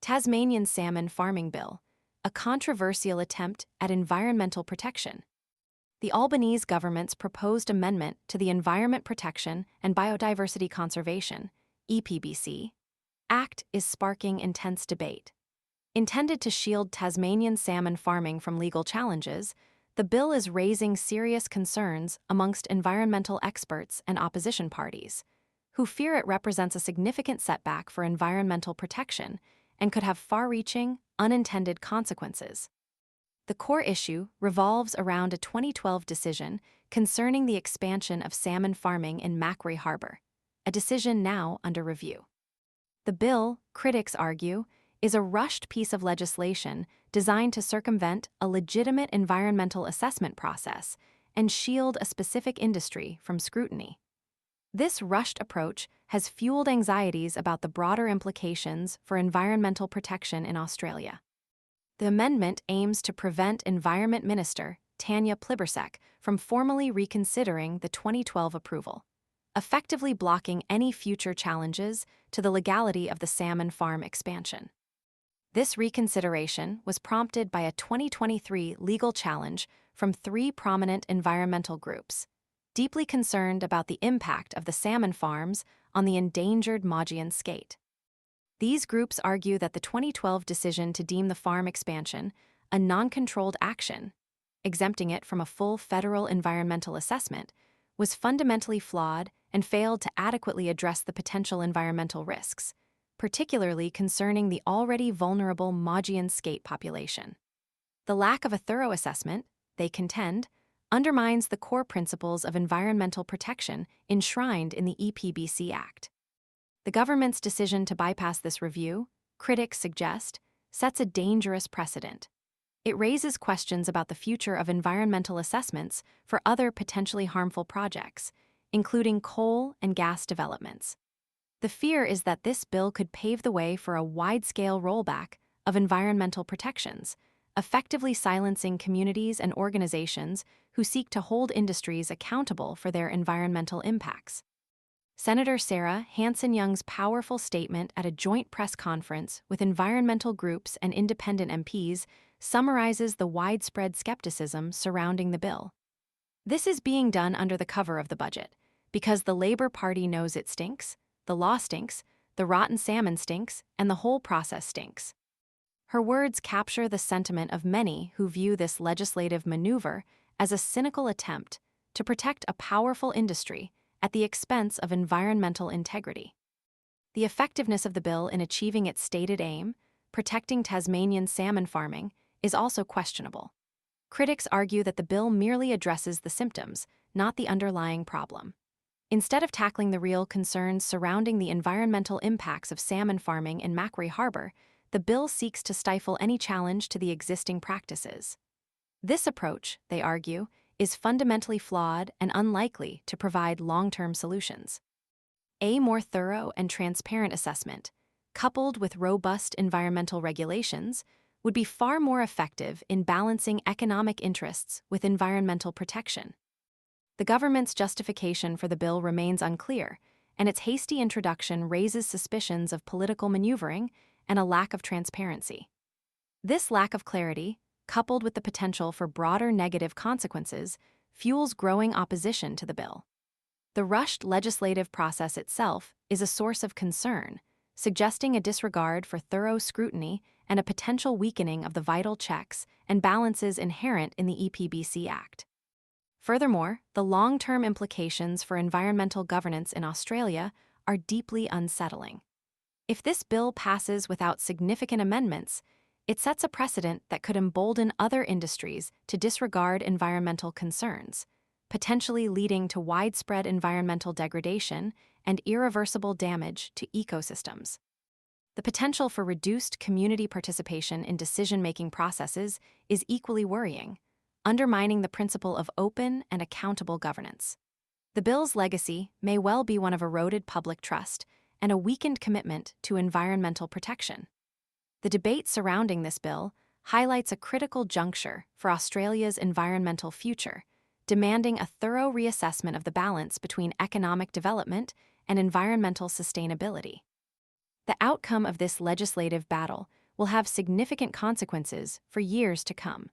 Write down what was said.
Tasmanian Salmon Farming Bill, a controversial attempt at environmental protection. The Albanese government's proposed amendment to the Environment Protection and Biodiversity Conservation (EPBC) Act is sparking intense debate. Intended to shield Tasmanian salmon farming from legal challenges, the bill is raising serious concerns amongst environmental experts and opposition parties, who fear it represents a significant setback for environmental protection and could have far-reaching, unintended consequences. The core issue revolves around a 2012 decision concerning the expansion of salmon farming in Macquarie Harbour, a decision now under review. The bill, critics argue, is a rushed piece of legislation designed to circumvent a legitimate environmental assessment process and shield a specific industry from scrutiny. This rushed approach has fueled anxieties about the broader implications for environmental protection in Australia. The amendment aims to prevent Environment Minister Tanya Plibersek from formally reconsidering the 2012 approval, effectively blocking any future challenges to the legality of the salmon farm expansion. This reconsideration was prompted by a 2023 legal challenge from 3 prominent environmental groups, deeply concerned about the impact of the salmon farms on the endangered Maugean skate. These groups argue that the 2012 decision to deem the farm expansion a non-controlled action, exempting it from a full federal environmental assessment, was fundamentally flawed and failed to adequately address the potential environmental risks, particularly concerning the already vulnerable Maugean skate population. The lack of a thorough assessment, they contend, undermines the core principles of environmental protection enshrined in the EPBC Act. The government's decision to bypass this review, critics suggest, sets a dangerous precedent. It raises questions about the future of environmental assessments for other potentially harmful projects, including coal and gas developments. The fear is that this bill could pave the way for a wide-scale rollback of environmental protections, effectively silencing communities and organizations who seek to hold industries accountable for their environmental impacts. Senator Sarah Hanson-Young's powerful statement at a joint press conference with environmental groups and independent MPs summarizes the widespread skepticism surrounding the bill. This is being done under the cover of the budget, because the Labour Party knows it stinks, the law stinks, the rotten salmon stinks, and the whole process stinks. Her words capture the sentiment of many who view this legislative maneuver as a cynical attempt to protect a powerful industry at the expense of environmental integrity. The effectiveness of the bill in achieving its stated aim, protecting Tasmanian salmon farming, is also questionable. Critics argue that the bill merely addresses the symptoms, not the underlying problem. Instead of tackling the real concerns surrounding the environmental impacts of salmon farming in Macquarie Harbour, the bill seeks to stifle any challenge to the existing practices. This approach, they argue, is fundamentally flawed and unlikely to provide long-term solutions. A more thorough and transparent assessment, coupled with robust environmental regulations, would be far more effective in balancing economic interests with environmental protection. The government's justification for the bill remains unclear, and its hasty introduction raises suspicions of political maneuvering and a lack of transparency. This lack of clarity, coupled with the potential for broader negative consequences, fuels growing opposition to the bill. The rushed legislative process itself is a source of concern, suggesting a disregard for thorough scrutiny and a potential weakening of the vital checks and balances inherent in the EPBC Act. Furthermore, the long-term implications for environmental governance in Australia are deeply unsettling. If this bill passes without significant amendments, it sets a precedent that could embolden other industries to disregard environmental concerns, potentially leading to widespread environmental degradation and irreversible damage to ecosystems. The potential for reduced community participation in decision-making processes is equally worrying, undermining the principle of open and accountable governance. The bill's legacy may well be one of eroded public trust and a weakened commitment to environmental protection. The debate surrounding this bill highlights a critical juncture for Australia's environmental future, demanding a thorough reassessment of the balance between economic development and environmental sustainability. The outcome of this legislative battle will have significant consequences for years to come.